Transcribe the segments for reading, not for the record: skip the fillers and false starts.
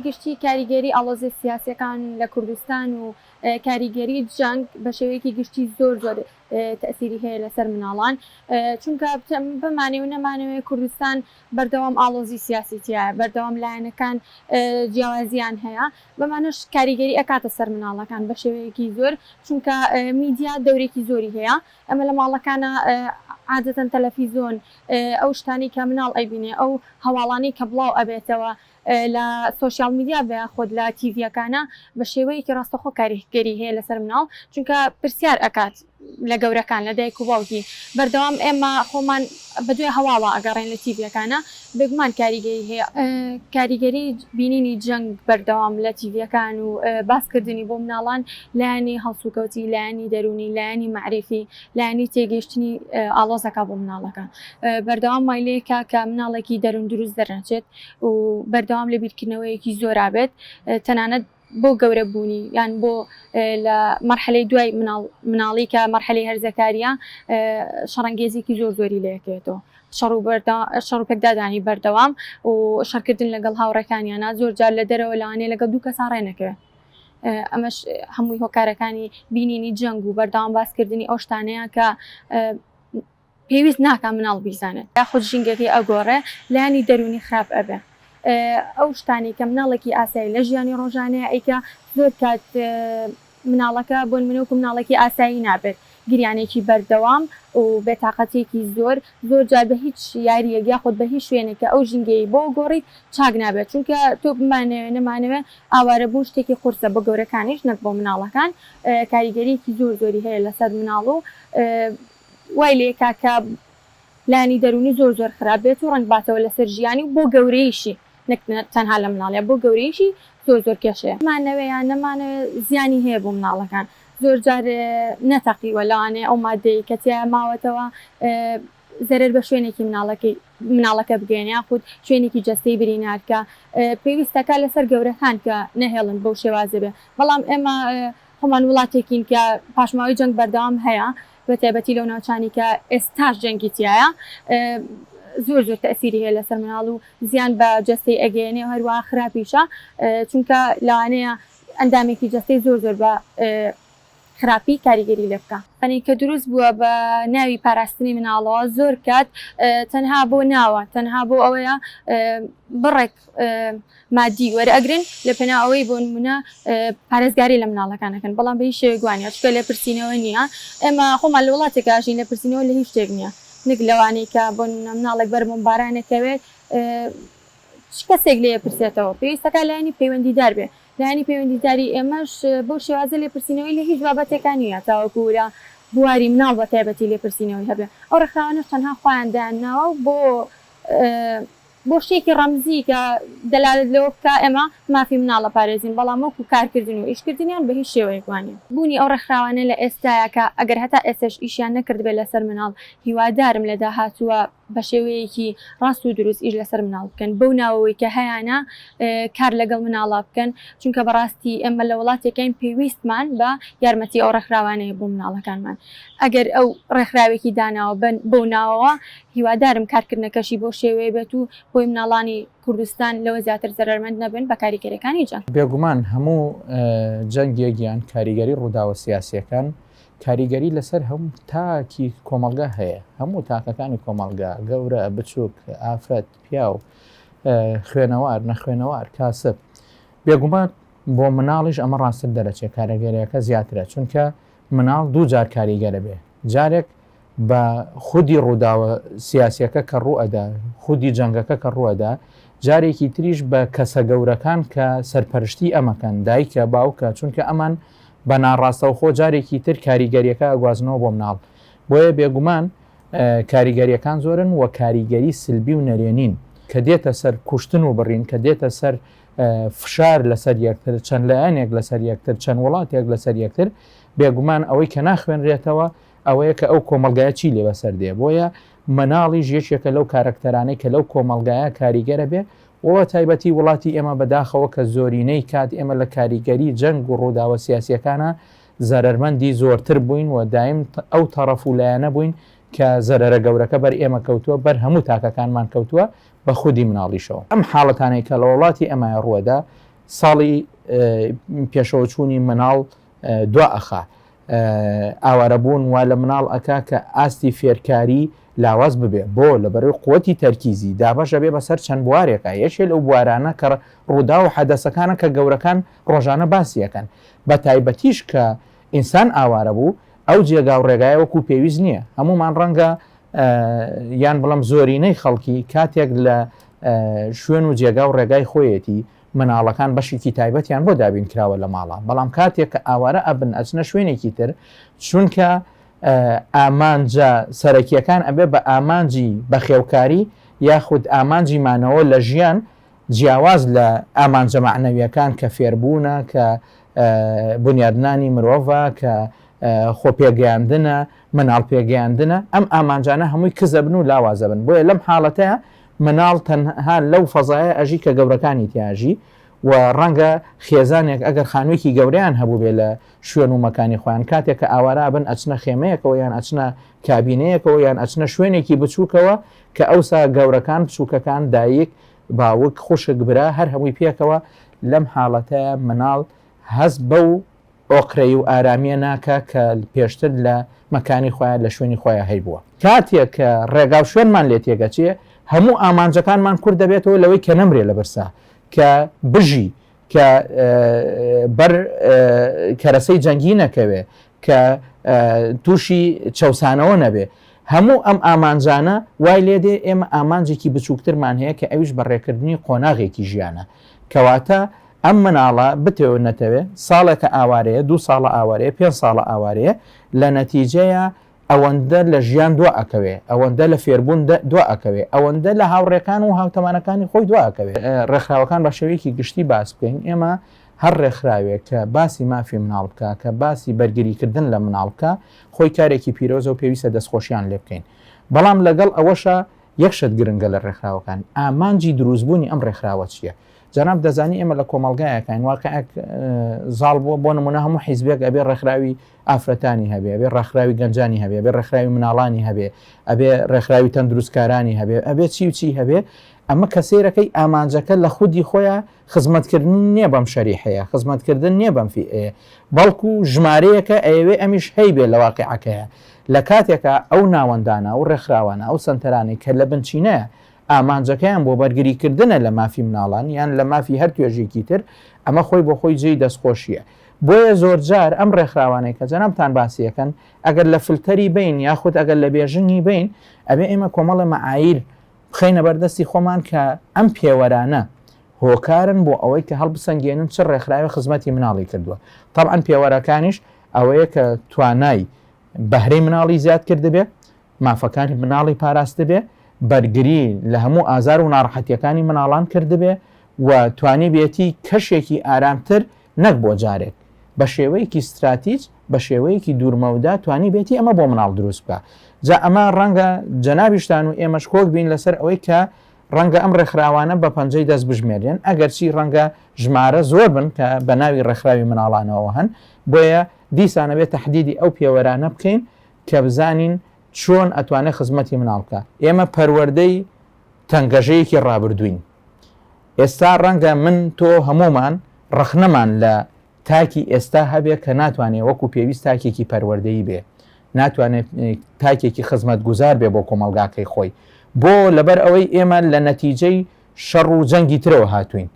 گشتی کاریگەری ئاڵۆزە سیاسیەکان لە کوردستان و کاریگەری جەنگ بە شێوەیەکی گشتی زۆر تەسیری هەیە لەسەر مناڵان چونکە بمانێ و نەمانەوەی کوردستان بەردەوام ئاڵۆزی سیاسیتیە بەردەوام لایەنەکان جیاوازیان هەیە بەمانەش کاریگەری ئەکاتە سەر مناڵەکان بە شێوەیەکی زۆر چونکە میدیا دەورێکی زۆری هەیە ئەمە لە ماڵەکانە عادەتەن تەلەڤیزۆن ئەو شتانی کە مناڵ ئەیبینێ ئەو هەواڵانی کە بڵاو ئەبێتەوە لە سوۆسیال میدیا بە خۆت لە تیڤەکانە بە شێوەیەکی ڕاستەخۆ کاریگەری هەیە لەسەر مناڵ چونکە پرسیار ئەکات لە گەورەکان لە دایک و باوکی بەردەوام ئێمە خۆمان بەدوێ هەواڵە ئەگەڕێن لە تیڤەکانە بێگومان کاریگەری هەیە کاریگەری بینینی جەنگ بەردەوام لە تیڤەکان و باسکردنی بۆ مناڵان لایەنی هەڵسوکەوتی لایەنی دەرونی لایەنی معرفی لایەنی تێگەشتنی ئاڵۆزەکە بۆ مناڵەکە بەردەوام مایلەیەکە کە مناڵێکی دەرون دروست دەرنەچێت و بەردەوام لە بیرکردنەوەیەکی زۆرابێت تەنانەت بۆ گەورە بوونی یان بۆ لە مەرحەلەی دوای مناڵی کە مەرحەلەی هەرزەکاریە شەڕەنگێزێکی زۆری لەیەکێتەوە شەڕ و پێکدادانی بەردەوام و شەڕکردن لەگەڵ هاوڕەکانیانە زۆر جار لە دەرەوە لەوانەیە لەگەڵ دوو کەسا ڕێنەکەوێت ئەمەش هەمووی هۆکارەکانی بینینی جەنگ و بەردەوام باسکردنی ئەو شتانەیە کە پێویست ناکە مناڵ بیزانێت یاخود ژینگەکەی ئەگۆڕێ لایانی دەرونی خراپ ئەبێ ئەو شتانی کە مناڵێکی ئاسایی لە ژیانی ڕۆژانەیە ئەیکە زۆر کات مناڵەکە بۆن منوکو مناڵێکی ئاسایی نابێت گریانێکی بەردەوام و بێتاقەتێکی زۆر جار بە هیچ یاریەک یاخود بە هیچ شوێنێکە ئەو ژینگەی بۆ گۆڕیت چاک نابێت چونکە تۆ بمانەوێ نەمانەوێ ئاوارە بوو شتێکی قورسە بۆ گەورەکانیش نەک بۆ مناڵەکان کاریگەریەکی زۆری هەیە لەسەر مناڵ و وای لێکا کە لانی دەرونی زۆر خراپ بێت و ڕنگ باتەوە لەسەر ژیانی و بۆ گەورەیشی تەنها لە مناڵە بۆ گەورەیشی زۆر کێشەیە مانەوەیان نەمانەوە زیانی هەیە بۆ مناڵەکان زۆر جار نەتەقیوە لەوانەیە ئەو مادەی کە تیا ماوەتەوە زەرەر بە شوێنێکی مناڵەکە بگەێن یاخود شوێنێکی جەستەی برینارکە پێویستەکە لەسەر گەورەکان کە نەهێڵن بەو شێوازە بێ بەڵام ئێمە خۆمان وڵاتێکین کە پاشماوەی جەنگ بەردەوام هەیە بە تایبەتی لەو ناوچانی کە ئێستاش جەنگی تایە زۆر تەسیری هەیە لەسەر مناڵ و زیان بە جەستەی ئەگەێنێ و هەروە خراپیشە چونکە لەوانەیە ئەندامێکی جەستەی زۆر بە خراپی کاریگەری لێ بکە ئەنی کە دروست بووە بە ناوی پاراستنی مناڵەوە زۆر کات تەنها بۆ ناوە تەنها بۆ ئەوەیە بڕێک مادی وەرئەگرن لە پێناوەی بۆ نمونە پارێزگاری لە مناڵەکانەکەن بەڵام بە هیچ شێوەیە گوانیە چکە لێ پرسیینەوە نییە ئێمە خۆمان لە وڵاتێکژین لە پرسیینەوە لە هیچ شتێک نییە نک لەوانەیە کە بۆ مناڵێک بەرمون بارانەکەوێت کەسێک لێ پرسێتەوە پێویستەکە لایانی پەیوەندیدار بێ لایانی پەیوەندیداری ئێمەش بۆ شێوازە لێپرسینەوەی لە هیچ بابەتێکان نییە تاوەکوورە بواری مناڵ بە تایبەتی لێپرسینەوەی هەبێ ئەو ڕێکخراوانە تەنها خۆیانداناوە بۆ شتێکی ڕەمزی کە دەلالت لەوە بکە ئێمە مافی مناڵە پارێزین بەڵام وەکو کارکردن و ئیشکردنیان بە هیچ شێوەیەکوانێ بوونی ئەو ڕێکخراوانە لە ئێستاە کە ئەگەر هەتا ئێستش ئیشیان نەکرد بێت لەسەر مناڵ هیوادارم لە داهاتووە بە شێوەیەکی ڕاست و دروست ئیش لەسەر مناڵ بکەن بەو ناوەوەی کە هەیەە کار لەگەڵ مناڵا بکەن چونکە بەڕاستی ئەمە لە وڵاتێکین پێویستمان بە یارمەتی ئەو ڕێکخراوانەیە بۆ مناڵەکانمان ئەگەر ئەو ڕێکخراوێکی داناوە بۆ ناوەوە هیوادارم کارکردنەکەشی بۆ شێوەیە بێت و بۆی مناڵانی کوردستان لەوە زیاتر زەرمەند نەبن بە کاریگەریەکانی جەنگ بێگومان هەموو جەنگێکیان کاریگەری ڕووداوە سیاسیەکان کاریگەری لەسەر هەموو تاکی کۆمەلگا هەیە هەموو تاکەکانی کۆمەلگا گەورە بچووک ئافرەت پیا و خوێنەوار نەخوێنەوار کاسب بێگومان بۆ مناڵیش ئەمە ڕاستتر دەرەچێت کاریگەریەکە زیاترە چونکە مناڵ دوو جار کاریگەرە بێ جارێک بە خودی ڕووداوە سیاسیەکە کە ڕوئەدا خودی جەنگەکە کە ڕوئەدا جارێکی تریش بە کەسە گەورەکان کە سەرپەرشتی ئەمەکەن دایکە باوکە چونکە ئەمان بە ناڕاستەوە خۆ جارێکی تر کاریگەریەکە ئەگوازنەوە بۆ مناڵ بۆیە بێگومان کاریگەریەکان زۆرن و کاریگەری سلبی و نەرێنین کە دێتە سەر کوشتن و بڕین کە دێتە سەر فشار لەسەر یەکتر چەند لایەنێک لەسەر یەکتر چەند وڵاتێک لەسەر یەکتر بێگومان ئەوەی کە ناخوێنرێتەوە ئەوەیە کە ئەو کۆمەلگایە چی لێ بەسەر دێ بۆیە مناڵی یەکێکە لەو کارکتەرانەی کە لەو کۆمەلگایە کاریگەرە بێ وە تایبەتی وڵاتی ئێمە بەداخەوە کە زۆرینەی کات ئێمە لە کاریگەری جەنگ و ڕووداوە سیاسیەکانە زەرمەندی زۆرتر بووین و دایم ئەو تەڕەف و لایەنە بووین کە زەرەرە گەورەکە بەر ئێمە کەوتووە بەر هەموو تاکەکانمان کەوتووە بە خودی مناڵیشەوە ئەم حاڵەتانەی کە لە وڵاتی ئەمە ڕووەدا ساڵی پێشەوەچوونی مناڵ دوا ئەخا ئاوارەبوون وا لە مناڵ ئەکا کە ئاستی فێرکاری لاواز ببێ بۆ لەبەرەوەی قوتی تەرکیزی دابەشە بێ بەسەر چەند بوارێکە یەکێ لەو بوارانە کە ڕوودا و حەدەسەکانە کە گەورەکان ڕۆژانە باسیەکەن بە تایبەتیش کە ئینسان ئاوارە بوو ئەو جێگا و ڕێگای وەکو پێویست نییە هەمومان ڕەنگە یان بڵم زۆرینەی خەڵکی کاتێک لە شوێن و جێگا و ڕێگای خۆیەتی مناڵەکان بەشێکی تایبەتیان بۆ دابین کراوە لە ماڵە بەڵام کاتێک کە ئاوارە ئەبن ئەچنە شوێنێکی تر چونکە ئامانجە سەرەکیەکان ئەبێ بە ئامانجی بەخێوکاری یاخود ئامانجی مانەوە لە ژیان جیاواز لە ئامانجە معنەویەکان کە فێربوونە کە بنیادنانی مرۆڤە کە خۆپێگەیاندنە مناڵ پێگەیاندنە ئەم ئامانجانە هەمووی کزەبن و لاوازە بن بۆیە لەم حاڵەتەیە مناڵ تەنها لەو فەزایە ئەژی کە گەورەکانی تیاژی و ڕەنگە خێزانێک ئەگەر خانوویەکی گەوریان هەبوو بێ لە شوێن و مەکانی خۆیان کاتێک کە ئاوارا بن ئەچنە خێمەیەکەوە یان ئەچنە کابینەیەکەوە یان ئەچنە شوێنێکی بچووکەوە کە ئەوسا گەورەکان بچووکەکان دایک باوک خوشک برا هەر هەمووی پێکەوە لەم حاڵەتەیە مناڵ هەست بەو ئۆقرەی و ئارامیە ناکە کە پێشتر لە مەکانی خۆیان لە شوێنی خۆیان هەیبووە کاتێک کە ڕێگا و شوێنمان لێ تێگەچێ هەموو ئامانجەکانمان کورد دەبێتەوە لەوەی کە نەمرێ لە بەرسا کە بژی کە بەر کەرەسەی جەنگی نەکەوێ کە تووشی چەسانەوە نەبێ هەموو ئەم ئامانجانە وای لێدێ ئێمە ئامانجێکی بچووکترمان هەیە کە ئەویش بەڕێکردنی قۆناغێکی ژیانە کەواتە ئەم مناڵە بتێوە نەتەوێ ساڵێکە ئاوارەیە 2 ساڵە ئاوارەیە 5 ساڵە ئاوارەیە لە نەتیجەیە ئەوەندە لە ژیان دو ئەکەوێ ئەوەندە لە فێربوون دو ئەکەوێ ئەوەندە لە هاوڕێکان و هاوتەمانەکانی خۆی دو ئەکەوێ ڕێکخراوەکان بە شێوەیەکی گشتی باس بکەین ئێمە هەر ڕێکخراوێک کە باسی مافی مناڵ بکە کە باسی بەرگریکردن لە مناڵ بکە خۆی کارێکی پیرۆزە و پێویستە دەستخۆشیان لێ بکەین بەڵام لەگەڵ ئەوەشە یەکشت گرنگە لە ڕێکخراوەکان ئامانجی دروستبوونی ئەم ڕێکخراوە چییە جەناب دەزانی ئێمە لە کۆمەلگایەکان واقعەک زاڵ بووە بۆ نمونە هەموو حیزبێک ئەبێ ڕێکخراوی ئافرەتانی هەبێ ئەبێ ڕێکخراوی گەنجانی هەبێ ئەبێ ڕێکخراوی مناڵانی هەبێ ئەبێ ڕێکخراوی تەندروستکارانی هەبێ ئەبێ چی و چی هەبێ ئەمە کەسێرەکەی ئامانجەکە لە خودی خۆیان خزمەتکردن نییە بەم شەریحەیە خزمەتکردن نییە بەم فیئەیە بەڵکو ژمارەیەکە ئەوێ ئەمیش هەی بێ لە واقعەکەیە لە کاتێکە ئەو ناوەندانە و ڕێکخراوانە ئەو سنتەرانی کە لە بنچینەیە ئامانجەکەیان بۆ بەرگریکردنە لە مافی مناڵان یان لە مافی هەر توێژێکی تر ئەمە خۆی بۆ خۆی جێی دەستخۆشیە بۆیە زۆرجار ئەم ڕێکخراوانەی کە جەنابتان باسیەکەن ئەگەر لە فلتەری بین یاخود ئەگەر لە بێژنی بین ئەبێ ئێمە کۆمەڵە مەعایر بخەینە بەردەستی خۆمان کە ئەم پێوەرانە هۆکارن بۆ ئەوەی کە هەڵبسەنگێنن چ ڕێکخراوی خزمەتی مناڵی کردووە طبعاً پێوەرەکانیش ئەوەیە کە توانای بەهرەی مناڵی زیاد کردبێ مافەکانی مناڵی پاراست بێ بەرگری لە هەموو ئازار و ناڕەحەتیەکانی مناڵان کردبێ و توانی بێتی کەشێکی ئارامتر نەک بۆ جارێک بە شێوەیەکی استراتیج بە شێوەیەکی دوورمەودا توانی بێتی ئەمە بۆ مناڵ دروست بکە جا ئەمە ڕەنگە جەنابیشتان و ئێمەش کۆک بین لەسەر ئەوەی کە ڕەنگە ئەم ڕێکخراوانە بە پەنجەی دەست بژمێرێن ئەگەرچی ڕەنگە ژمارە زۆر بن کە بە ناوی ڕێکخراوی مناڵانەوە هەن بۆیە دیسانە بێت تەحدیدی ئەو پێوەرانە بکەین کە بزانین چۆن ئەتوانێت خزمەتی مناڵ بکە ئێمە پەروەردەی تەنگەژەیەکی ڕابردوین ئێستا ڕەنگە من تۆ هەمومان ڕخنەمان لە تاکی ئێستا هەبێت کە ناتوانێت وەکو پێویست تاکێکی پەروەردەیی بێ ناتوانێت تاکێکی خزمەت گوزار بێ بۆ کۆمەلگاکەی خۆی بۆ لەبەر ئەوەی ئێمە لە نەتیجەی شەڕ و جەنگی ترەوە هاتوین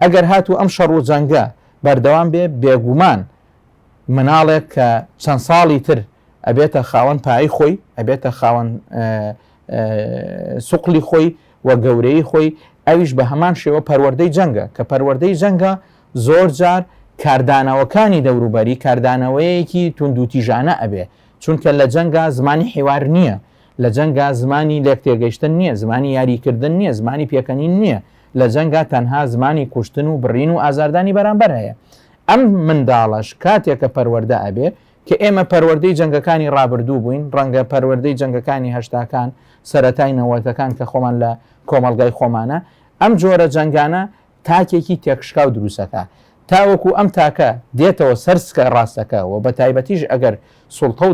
ئەگەر هاتوو ئەم شەڕ و جەنگە بەردەوام بێ بێگومان مناڵێک کە چەند ساڵی تر ئەبێتە خاوەن پایی خۆی ئەبێتە خاوەن سوقلی خۆی و گەورەی خۆی ئەویش بە هەمان شێوە پەروەردەی جەنگە کە پەروەردەی جەنگە زۆر جار کاردانەوەکانی دەوروبەری کاردانەوەیەکی توندوتیژانە ئەبێ چونکە لە جەنگە زمانی حیوار نییە لە جەنگە زمانی لێک تێگەیشتن نییە زمانی یاریکردن نییە زمانی پێکەنین نییە لە جەنگە تەنها زمانی کوشتن و بڕین و ئازاردانی بەرامبەر هەیە ئەم منداڵەش کاتێکە پەروەردە ئەبێ کە ئێمە پەروەردەی جەنگەکانی ڕابردوو بووین ڕەنگە پەروەردەی جەنگەکانی هەشتاکان سەرەتای نەوەتەکان کە خۆمان لە کۆمەلگای خۆمانە ئەم جۆرە جەنگانە تاکێکی تێکشکاو دروستەکە تاوەکو ئەم تاکە دێتەوە سەرسکە ڕاستەکە و بە تایبەتیش ئەگەر سوڵتە و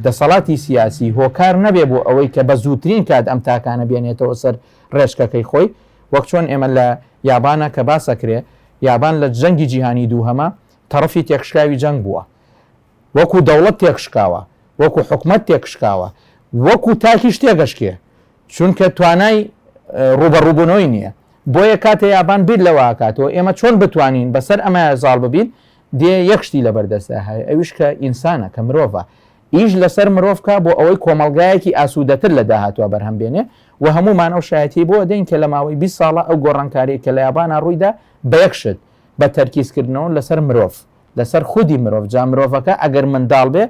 دەسەڵاتی سیاسی هۆکار نەبێ بۆ ئەوەی کە بە زووترین کات ئەم تاکانە بێنێتەوە سەر ڕێشکەکەی خۆی وەک چۆن ئێمە لە یابانە کە باسەکرێ یابان لە جەنگی جیهانی دووهەمە تەرەفی تێکشکاوی جەنگ بووە وەکو دەوڵەت تێکشکاوە وەکو حکومت تێکشکاوە وەکو تاکیش تێگەشکێ چونکە توانای ڕوبەڕووبوونەوەی نییە بۆیە کاتێ یابان بیر لەوە کاتەوە ئێمە چۆن بتوانین بەسەر ئەمە زاڵ ببین دێ یەکشتی لە بەردەستە هەیە ئەویش کە ئینسانە کە مرۆڤە ئیش لەسەر مرۆڤکە بۆ ئەوەی کۆمەلگایەکی ئاسوودەتر لە داهاتوە بەرهەمبێنێ و هەمومان ئەو شایەتی بۆ دەین کە لە ماوەی 20 ساڵە ئەو گۆڕانکاری کە لە یابانە ڕوویدا بە یەکشت بە تەرکیزکردنەوە لەسەر مرۆڤ لەسەر خودی مرۆڤ جا مرۆڤەکە ئەگەر منداڵ بێ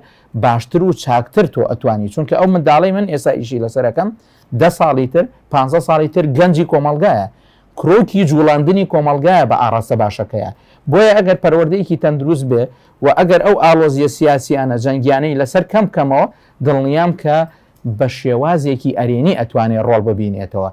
باشتر و چاکتر تۆ ئەتوانی چونکە ئەو منداڵی من ئێستا ئیشی لەسەرەکەم 10 ساڵی تر 15 ساڵی تر گەنجی کۆمەلگایە کرۆکی جوڵاندنی کۆمەلگایە بە ئاڕاستە باشەکەیە بۆیە ئەگەر پەروەردەیەکی تەندروست بێ و ئەگەر ئەو ئالۆزیە سیاسیانە جەنگیانەی لەسەر کەمەوە دڵنیام کە بە شێوازێکی ئەرێنی ئەتوانێت ڕۆڵ ببینێتەوە